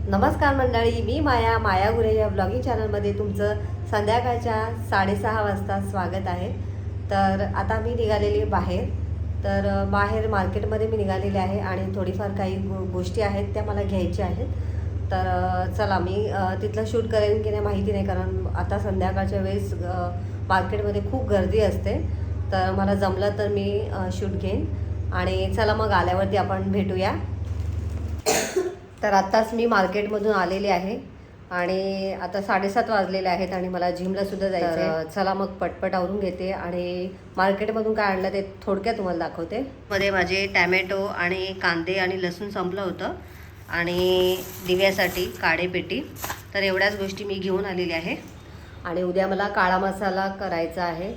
नमस्कार मंडळी, मी माया गुरे या ब्लॉगिंग चॅनलमध्ये तुमचं संध्याकाळच्या 6:30 वाजता स्वागत आहे. तर आता मी निघालेली बाहेर. तर बाहेर मार्केटमध्ये मी निघालेले आहे आणि थोडीफार काही गोष्टी आहेत त्या मला घ्यायच्या आहेत. तर चला मी तिथलं शूट करेन की नाही माहिती नाही, कारण आता संध्याकाळच्या वेळेस मार्केटमध्ये खूप गर्दी असते. तर मला जमलं तर मी शूट घेईन आणि चला मग आल्यावरती आपण भेटूया. तर आत्ताच मी मार्केटमधून आलेले आहे आणि आता 7:30 वाजलेले आहेत आणि मला जिमला सुद्धा जायचं आहे. चला मग पटपट आवरून घेते आणि मार्केटमधून काय आणलं ते थोडक्यात तुम्हाला दाखवते. मध्ये माझे टॅमॅटो आणि कांदे आणि लसूण संपलं होतं आणि दिव्यासाठी काढेपेटी. तर एवढ्याच गोष्टी मी घेऊन आलेली आहे आणि उद्या मला काळा मसाला करायचा आहे.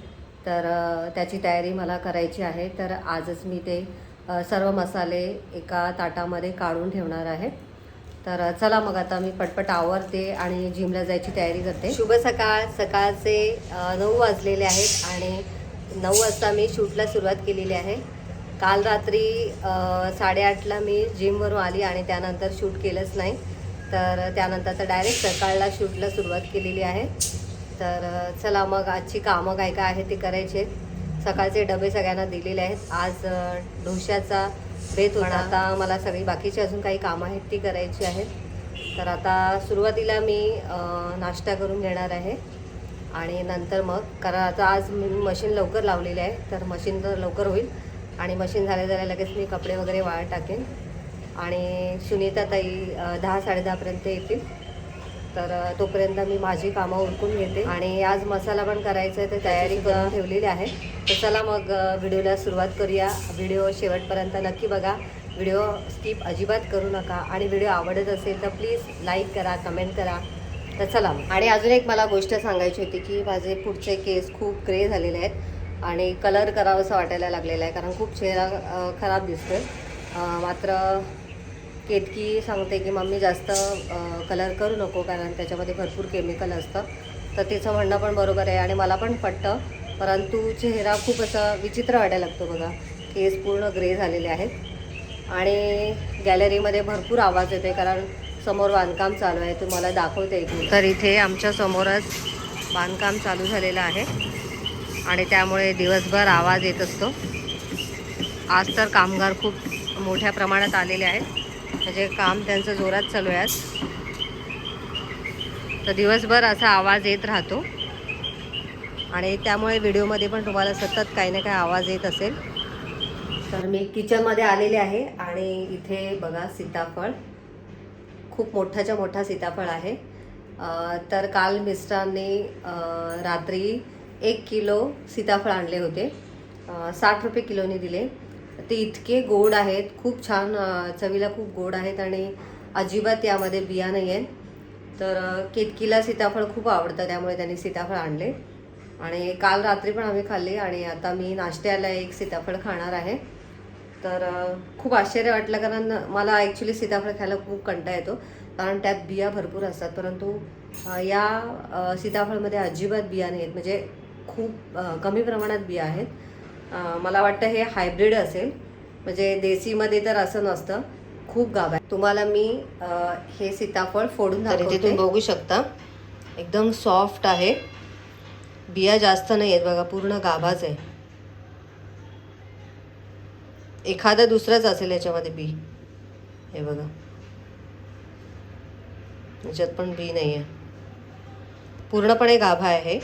तर त्याची तयारी मला करायची आहे. तर आजच मी ते सर्व मसाले एका ताटामध्ये काढून ठेवणार आहे. तर चला मग आता मी पटपट आवरते आणि जिमला जायची तयारी करते. शुभ सकाळ. सकाळचे 9 वाजलेले आहेत आणि 9 वाजता मी शूटला सुरुवात केलेली आहे. काल रात्री 8:30ला मी जिमवरून आली आणि त्यानंतर शूट केलंच नाही. तर त्यानंतर तर डायरेक्ट सकाळला शूटला सुरुवात केलेली आहे. तर चला मग आजची कामं काय काय आहे ते करायचे. सकाळचे डबे सगळ्यांना दिलेले आहेत. आज डोश्याचा बेत होता. आता मला सगळी बाकीची अजून काही कामं आहेत ती करायची आहेत. तर आता सुरुवातीला मी नाश्ता करून घेणार आहे आणि नंतर मग कारण आता आज मी मशीन लवकर लावलेली आहे. तर मशीन तर लवकर होईल आणि मशीन झाल्या लगेच मी कपडे वगैरे वाळत टाकेन आणि सुनीता ताई 10-10:30पर्यंत येतील. तर तोपर्यंत मी माझी कामं उरकून घेते आणि आज मसाला पण करायचा आहे, तर तयारी करून ठेवलेली आहे. तर चला मग व्हिडिओला सुरुवात करूया. व्हिडिओ शेवटपर्यंत नक्की बघा. व्हिडिओ स्किप अजिबात करू नका आणि व्हिडिओ आवडत असेल तर प्लीज लाईक करा, कमेंट करा. तर चला. आणि अजून एक मला गोष्ट सांगायची होती की माझे पुढचे केस खूप ग्रे झालेले आहेत आणि कलर करावंसं वाटायला लागलेलं आहे, कारण खूप चेहरा खराब दिसतोय. मात्र केतकी सांगते की मम्मी जास्त कलर करू नको, कारण त्याच्यामध्ये भरपूर केमिकल असतं. तर तिचं म्हणणं पण बरोबर आहे आणि मला पण पटतं. परंतु चेहरा खूप असं विचित्र वाटायला लागतो बघा. केस पूर्ण ग्रे झालेले आहेत आणि गॅलरीमध्ये भरपूर आवाज येते कारण समोर बांधकाम चालू आहे. तुम्हाला दाखवते इथे. तर इथे आमच्या समोरच बांधकाम चालू झालेलं आहे आणि त्यामुळे दिवसभर आवाज येत असतो. आज तर कामगार खूप मोठ्या प्रमाणात आलेले आहेत, म्हणजे काम त्यांचं जोरात चालू आहे. तर दिवसभर असा आवाज येत राहतो आणि त्यामुळे व्हिडिओमध्ये पण तुम्हाला सतत काही ना काही आवाज येत असेल. तर मी किचनमध्ये आलेले आहे आणि इथे बघा सीताफळ, खूप मोठाच्या मोठा सीताफळ आहे. तर काल मिस्टरांनी रात्री 1 किलो सीताफळ आणले होते. 60 रुपये किलोने दिले. ते इतके गोड आहेत, खूप छान, चवीला खूप गोड आहेत आणि अजिबात यामध्ये बिया नाही आहेत. तर केतकीला सीताफळ खूप आवडतं, त्यामुळे त्यांनी सीताफळ आणले आणि काल रात्री पण आम्ही खाल्ली आणि आता मी नाश्त्याला एक सीताफळ खाणार आहे. तर खूप आश्चर्य वाटलं, कारण मला ॲक्च्युली सीताफळ खायला खूप कंटाळा येतो, कारण त्यात बिया भरपूर असतात. परंतु या सीताफळमध्ये अजिबात बिया नाही आहेत, म्हणजे खूप कमी प्रमाणात बिया आहेत. मला वाटतं हे हायब्रिड असेल, म्हणजे देसीमध्ये तर असं नसतं, खूप गाभा आहे. तुम्हाला मी हे सीताफळ फोडून दाखवते. तुम्ही बघू शकता एकदम सॉफ्ट आहे, बिया जास्त नाही आहेत बघा, पूर्ण गाभाच आहे. एखादा दुसराच असेल याच्यामध्ये बी, हे बघा याच्यात पण बी नाही आहे, पूर्णपणे गाभा आहे.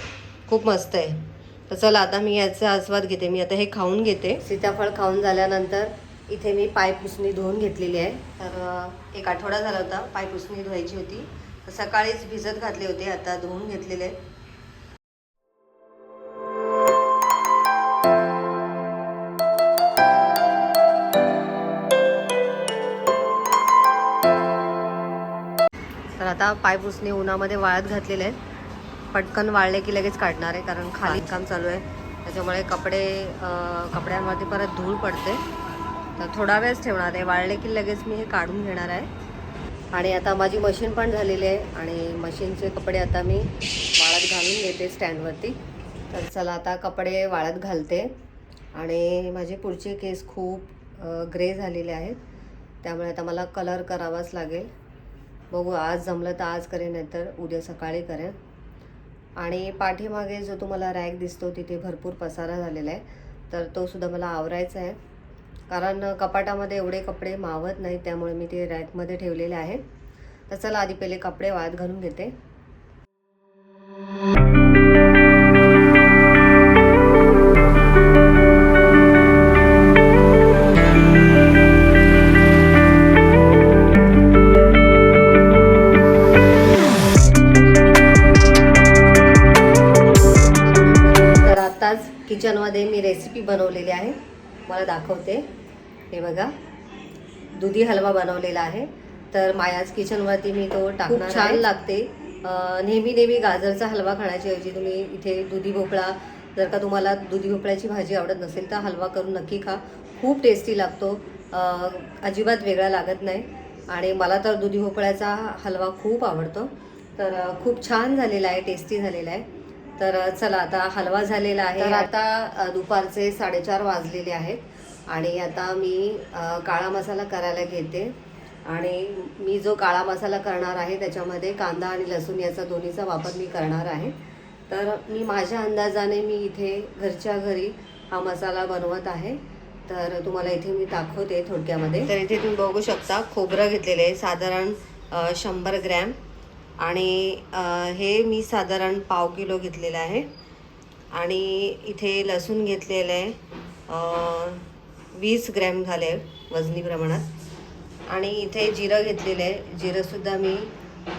खूप मस्त आहे. तर चला आता मी याचा आस्वाद घेते. मी आता हे खाऊन घेते. सीताफळ खाऊन झाल्यानंतर इथे मी पायपुसणी धुवून घेतलेली आहे. तर 1 आठवडा झाला होता, पायपुसणी धुवायची होती. तर सकाळीच भिजत घातले होते, आता धुवून घेतलेले. तर आता पायपुसणी उन्हामध्ये वाळत घातलेले आहेत. पटकन वाळले की लगेच काढणार आहे, कारण खाली काम चालू आहे, त्याच्यामुळे कपड्यांवरती परत धूळ पडते. तर थोडा वेळच ठेवणार आहे, वाळले की लगेच मी हे काढून घेणार आहे. आणि आता माझी मशीन पण झालेली आहे आणि मशीनचे कपडे आता मी वाळत घालून घेते स्टँडवरती. तर चला आता कपडे वाळत घालते. आणि माझे पुढचे केस खूप ग्रे झालेले आहेत, त्यामुळे आता मला कलर करावाच लागेल. बघू, आज जमलं तर आज करेन, नाहीतर उद्या सकाळी करेन. आणि पाठीमागे जो तुम्हाला रॅक दिसतो तिथे भरपूर पसारा झालेला आहे, तर तो सुद्धा मला आवरायचा आहे. कारण कपाटामध्ये एवढे कपडे मावत नाही, त्यामुळे मी ते रॅकमध्ये ठेवलेले आहे. तर चला आधी पहिले कपडे वाळत घालून घेते. किचनमध्ये मी रेसिपी बनवलेली आहे, मला दाखवते. हे बघा, दुधी हलवा बनवलेला आहे. तर मायाज किचनवरती मी तो टाकणार. छान लागते. नेहमी गाजरचा हलवा खाण्याच्याऐवजी तुम्ही इथे दुधी भोपळा, जर का तुम्हाला दुधी भोपळ्याची भाजी आवडत नसेल तर हलवा करून नक्की खा. खूप टेस्टी लागतो, अजिबात वेगळा लागत नाही. आणि मला तर दुधी भोपळ्याचा हलवा खूप आवडतो. तर खूप छान झालेला आहे, टेस्टी झालेला आहे. तर चला, आता हलवा झालेला आहे. तर आता दुपारचे 4:30 वाजलेले आहेत आणि आता मी काळा मसाला करायला घेते. आणि मी जो काळा मसाला करणार आहे त्याच्यामध्ये कांदा आणि लसूण याचा दोन्हीचा वापर मी करणार आहे. तर मी माझ्या अंदाजाने मी इथे घरच्या घरी हा मसाला बनवत आहे. तर तुम्हाला इथे मी दाखवते थोडक्यामध्ये. तर इथे तुम्ही बघू शकता, खोबरं घेतलेलं आहे साधारण 100 ग्रॅम. आणि हे मी साधारण पाव किलो घेतलेलं आहे. आणि इथे लसूण घेतलेलं आहे 20 ग्रॅम झाले वजनी प्रमाणात. आणि इथे जिरं घेतलेलं आहे, जिरंसुद्धा मी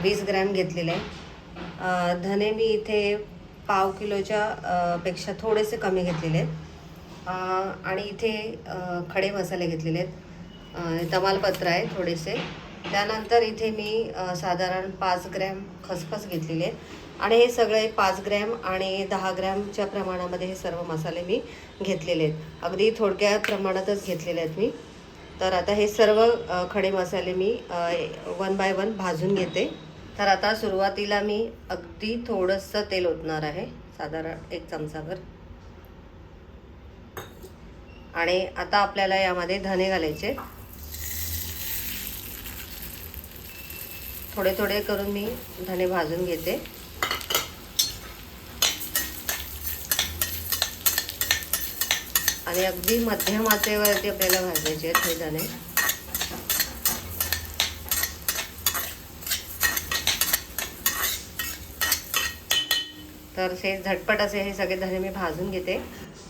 20 ग्रॅम घेतलेलं आहे. धने मी इथे पाव किलोच्या पेक्षा थोडेसे कमी घेतलेले आहेत. आणि इथे खडे मसाले घेतलेले आहेत, तमालपत्र आहे थोडेसे. त्यानंतर इथे मी साधारण 5 ग्रॅम खसखस घेतलेले आहेत. आणि हे सगळे 5 ग्रॅम आणि 10 ग्रॅमच्या प्रमाणामध्ये हे सर्व मसाले मी घेतलेले आहेत. अगदी थोडक्या प्रमाणातच घेतलेले आहेत मी. तर आता हे सर्व खडे मसाले मी 1 बाय 1 भाजून घेते. तर आता सुरुवातीला मी अगदी थोडंसं तेल ओतणार आहे, साधारण 1 चमचाभर. आणि आता आपल्याला यामध्ये धने घालायचे. थोडे थोडे करून मी धने भाजून घेते. आणि अगदी मध्यम आचेवरती आपल्याला भाजायचे आहेत हे धने. तर हे झटपट असे हे सगळे धने मी भाजून घेते.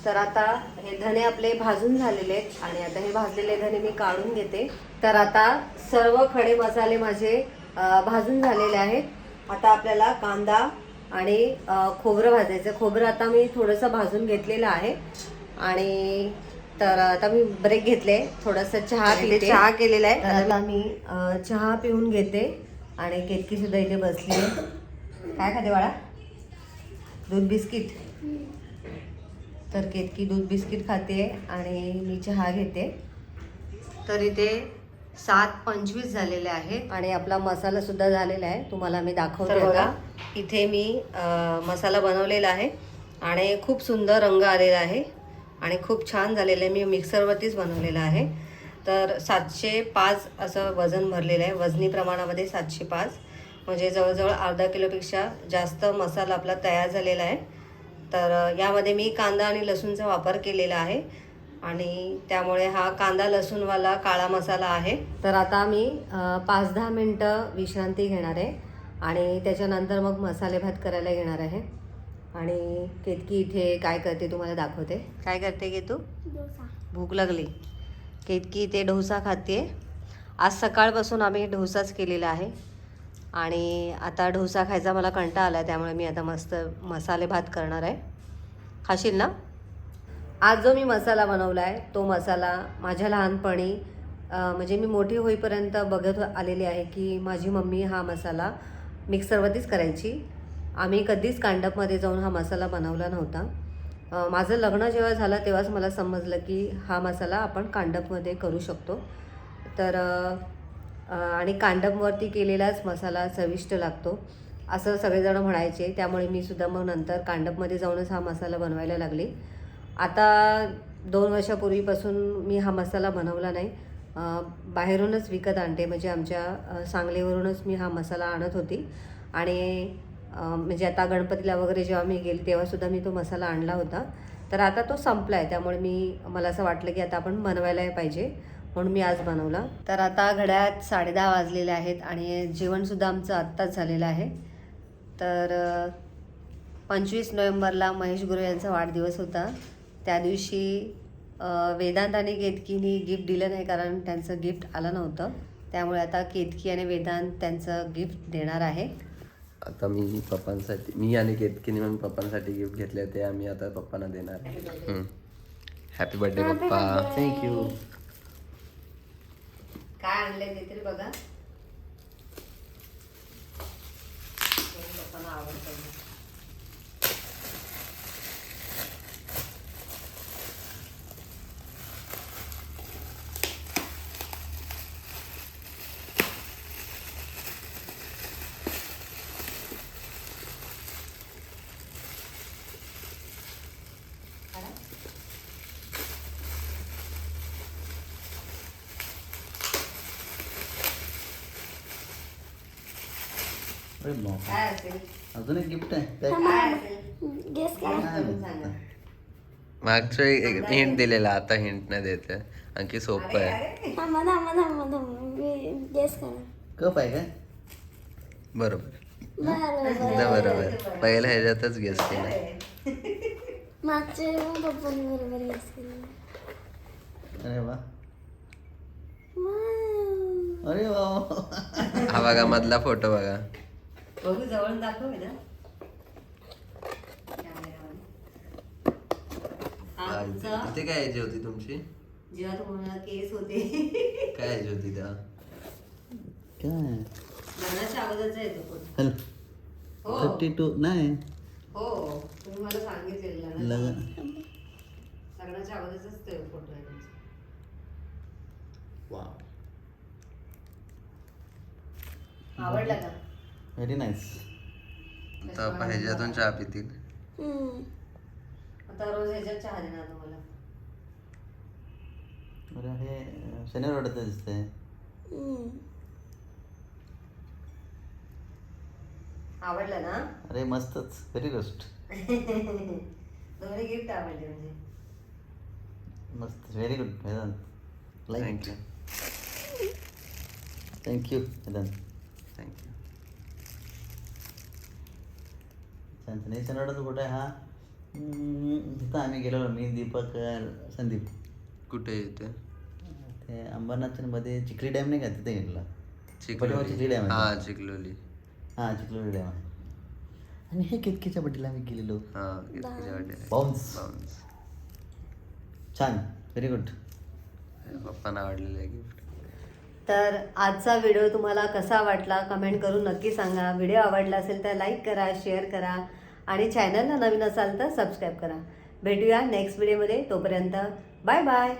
तर आता हे धने आपले भाजून झालेले आहेत आणि आता हे भाजलेले धने मी काढून घेते. तर आता सर्व खडे मसाले माझे भाजून झालेले आहेत. आता आपल्याला कांदा आणि खोबरं भाजायचं. खोबरं आता मी थोडंसं भाजून घेतलेलं आहे. आणि तर आता मी ब्रेक घेतले, थोडंसं चहा पिते. चहा केलेला आहे. तर आता मी चहा पिऊन घेते. आणि केतकी सुद्धा इथे बसली आहे. काय खाते बाळा? दूध बिस्किट. तर केतकी दूध बिस्किट खाते आणि मी चहा घेते. तर इथे 7:25 झालेले आहे आणि आपला मसाला सुद्धा झालेला आहे, तुम्हाला मी दाखवते बघा. इथे मी मसाला बनवलेला आहे आणि खूप सुंदर रंग आलेला आहे आणि खूप छान झालेलं आहे. मी मिक्सरवरतीच बनवलेला आहे. तर 705 असं वजन भरलेलं आहे. वजनी प्रमाणामध्ये 705, म्हणजे जवळजवळ अर्धा किलोपेक्षा जास्त मसाला आपला तयार झालेला आहे. तर यामध्ये मी कांदा आणि लसूणचा वापर केलेला आहे आणि त्यामुळे हा कांदा लसूणवाला काळा मसाला आहे. तर आता मी 5-10 मिनटं विश्रांती घेणार आहे आणि त्याच्यानंतर मग मसाले भात करायला घेणार आहे. आणि केतकी इथे काय करते तुम्हाला दाखवते. काय करते की तू? डोसा. भूक लागली. केतकी इथे डोसा खाते. आज सकाळपासून आम्ही डोसाच केलेला आहे आणि आता डोसा खायचा मला कंटाळा आला, त्यामुळे मी आता मस्त मसाले भात करणार आहे. खाशील ना? आज जो मी मसाला बनवला आहे तो मसाला माझ्या लहानपणी म्हणजे मी मोठी होईपर्यंत बघत आलेली आहे की माझी मम्मी हा मसाला मिक्सरवरतीच करायची. आम्ही कधीच कांडपमध्ये जाऊन हा मसाला बनवला नव्हता. माझं लग्न जेव्हा झालं तेव्हाच मला समजलं की हा मसाला आपण कांडपमध्ये करू शकतो. तर आणि कांडपवरती केलेलाच मसाला चविष्ट लागतो असं सगळेजण म्हणायचे. त्यामुळे मी सुद्धा मग नंतर कांडपमध्ये जाऊनच हा मसाला बनवायला लागले. आता 2 वर्षापूर्वीपासून मी हा मसाला बनवला नाही. बाहेरूनच विकत आणते, म्हणजे आमच्या सांगलीवरूनच मी हा मसाला आणत होती. आणि म्हणजे आता गणपतीला वगैरे जेव्हा मी गेली तेव्हासुद्धा मी तो मसाला आणला होता. तर आता तो संपला आहे, त्यामुळे मला असं वाटलं की आता आपण बनवायलाही पाहिजे, म्हणून मी आज बनवला. तर आता घड्याळात 10:30 वाजलेले आहेत आणि जेवणसुद्धा आमचं आत्ताच झालेलं आहे. तर 25 नोव्हेंबरला महेश गुरव यांचा वाढदिवस होता. त्या दिवशी वेदांत आणि केतकीनी गिफ्ट दिलं नाही, कारण त्यांचं गिफ्ट आलं नव्हतं. त्यामुळे आता केतकी आणि वेदांत त्यांचं गिफ्ट देणार आहे. आता मी आणि केतकीने म्हणून पप्पांसाठी गिफ्ट घेतले, ते आम्ही आता पप्पांना देणार. हॅपी बर्थडे पप्पा. थँक्यू. काय आणलंय ते तरी बघा. पप्पांना आवडतं. अरे बाप, काय असेल? अजून एक गिफ्ट आहे. काय असेल? गेस करा. करून सांगा. मागचं एक हिंट दिलेला, आता हिंट नाही देते, आणखी सोपं आहे. अरे, थांबा. गेस करा. कप आहे काय? बरोबर बरोबर. बरोबर, पहिल्या ह्याच्यातच गेस केला. मागच्या वेळी पप्पांनी बरोबर गेस केलं. अरे वा, वाव. अरे वा. हा बघा, मधला फोटो बघा. बघू, जवळून दाखव ना. हा तुमचा ते काय ह्याची होती तुमची? जेव्हा तुम्हाला केस होते काय ह्याची होती तेव्हा? काय लग्नाच्या अगोदरचा येतो फोटो. हॅलो, हो 32 नाही हो, तुम्ही मला सांगितलेलं ना. लग्न. लग्नाच्या अगोदरचाच तो फोटो आहे तुमचा. वा, आवडला का? Very nice. आता आपण ह्याच्यातून चहा पितील. हम्म. आता रोज ह्याच्यात चहा देणार तुम्हाला. अरे हे शनिवार वाटत दिसतंय. हम्म. आवडलं ना? अरे मस्तच, व्हेरी गुड. दोन्ही गिफ्ट आवडले म्हणजे. मस्त, very good Vedant. Like. Thank you. Thank you Vedant. Thank you. छान छान. हे शनिवार कुठे आहे हा? तिथं आम्ही गेलेलो, मी दीपक संदीप. कुठे येते? ते अंबरनाथच्या मध्ये चिखली डॅम नाही का, तिथे गेलेला. चिखलोली. चिखली डॅम हा आहे. चिखलोली. हां, चिखलोली डॅम आहे. आणि हे केतकीच्या बड्डेला आम्ही गेलेलो. हा केतकीच्या बर्थडे. बाउन्स. बाउन्स. छान, व्हेरी गुड. पप्पांना आवडलेलं आहे गिफ्ट. तर आजचा व्हिडिओ तुम्हाला कसा वाटला कमेंट करून नक्की सांगा. व्हिडिओ आवडला असेल तर लाईक करा, शेअर करा आणि चॅनलला नवीन असाल तर सबस्क्राईब करा. भेटूया नेक्स्ट व्हिडिओमध्ये. तोपर्यंत बाय बाय.